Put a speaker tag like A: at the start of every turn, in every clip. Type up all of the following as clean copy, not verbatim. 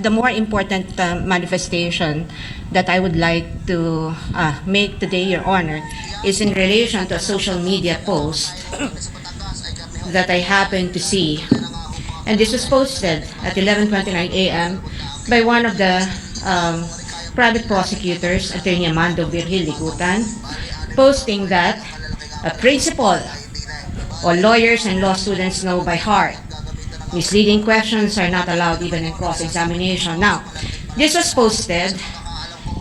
A: The more important manifestation that I would like to make today, Your Honor, is in relation to a social media post that I happened to see. And this was posted at 11:29 a.m. by one of the private prosecutors, Attorney Amando Virgil Ligutan, posting that a principal or lawyers and law students know by heart misleading questions are not allowed even in cross-examination. Now, this was posted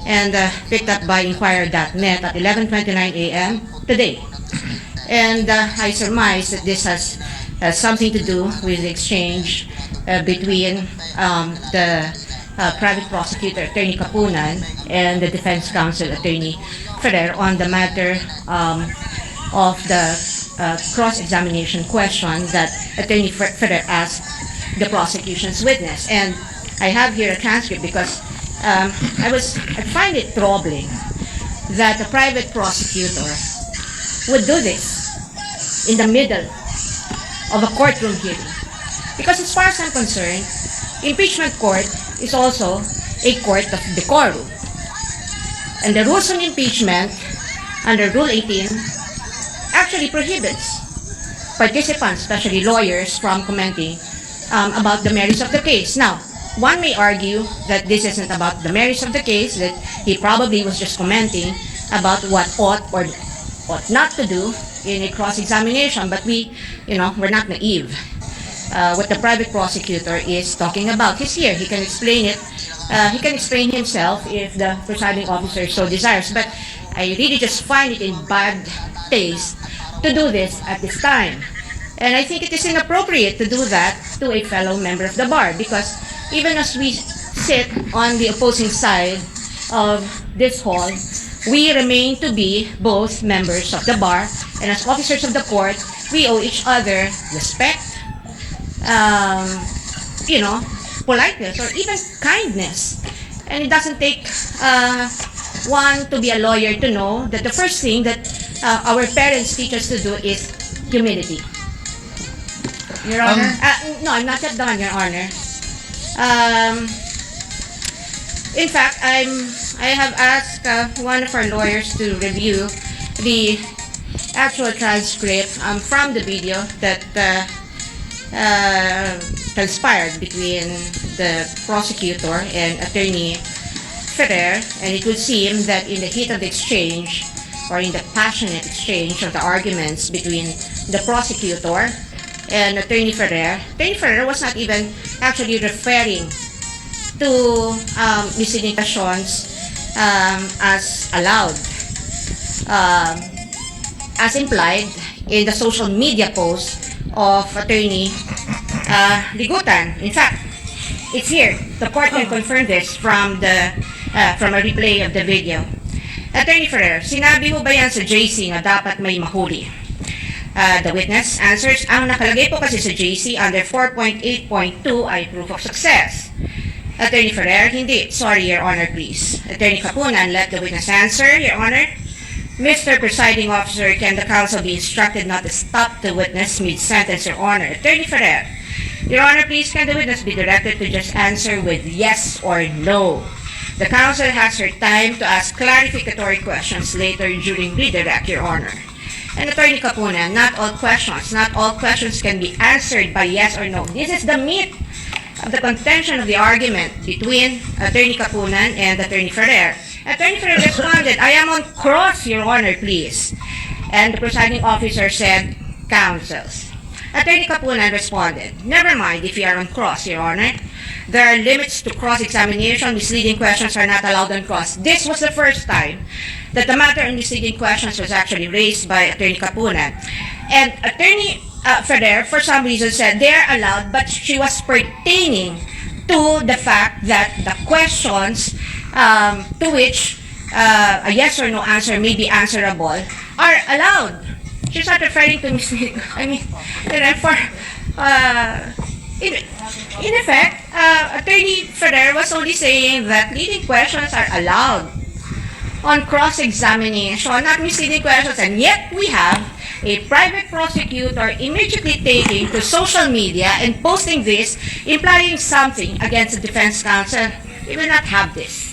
A: and picked up by Inquirer.net at 11:29 a.m. today. And I surmise that this has something to do with the exchange between the private prosecutor, Attorney Kapunan, and the defense counsel, Attorney Ferrer, on the matter of the cross-examination question that Attorney Ferrer asked the prosecution's witness. And I have here a transcript because I find it troubling that a private prosecutor would do this in the middle of a courtroom hearing. Because as far as I'm concerned, impeachment court is also a court of decorum. And the rules on impeachment under Rule 18 actually prohibits participants, especially lawyers, from commenting about the merits of the case. Now, one may argue that this isn't about the merits of the case, that he probably was just commenting about what ought or ought not to do in a cross-examination, but we're not naive. What the private prosecutor is talking about is here. He can explain it. He can explain himself if the presiding officer so desires, but I really just find it in bad taste to do this at this time. And I think it is inappropriate to do that to a fellow member of the bar, because even as we sit on the opposing side of this hall, we remain to be both members of the bar, and as officers of the court, we owe each other respect, politeness, or even kindness. And it doesn't take one to be a lawyer to know that the first thing that our parents teach us to do is humility. Your Honor? No, I'm not yet done, Your Honor. In fact, I have asked one of our lawyers to review the actual transcript from the video that transpired between the prosecutor and Attorney Ferrer, and it would seem that in the heat of the exchange, or in the passionate exchange of the arguments between the prosecutor and Attorney Ferrer was not even actually referring to misleading questions as allowed, as implied in the social media post of Attorney Ligutan. In fact, it's here. The court can confirm this from a replay of the video. Attorney Ferrer, sinabi mo ba yan sa JC na dapat may mahuli? The witness answers, ang nakalagay po kasi sa JC under 4.8.2 ay proof of success. Attorney Ferrer, hindi. Sorry, Your Honor, please. Attorney Kapunan, let the witness answer, Your Honor. Mr. Presiding Officer, can the counsel be instructed not to stop the witness mid-sentence, Your Honor? Attorney Ferrer, Your Honor, please, can the witness be directed to just answer with yes or no? The counsel has her time to ask clarificatory questions later during redirect, Your Honor. And Attorney Kapunan, not all questions can be answered by yes or no. This is the meat of the contention of the argument between Attorney Kapunan and Attorney Ferrer. Attorney Ferrer responded, I am on cross, Your Honor, please. And the presiding officer said, counsels. Attorney Kapunan responded, never mind if you are on cross, Your Honor. There are limits to cross-examination. Misleading questions are not allowed on cross. This was the first time that the matter of misleading questions was actually raised by Attorney Kapunan. And Attorney Ferrer, for some reason, said they are allowed, but she was pertaining to the fact that the questions to which a yes or no answer may be answerable are allowed. She's not referring to misleading. In effect, Attorney Ferrer was only saying that leading questions are allowed on cross-examination, not misleading questions, and yet we have a private prosecutor immediately taking to social media and posting this, implying something against the defense counsel. We will not have this.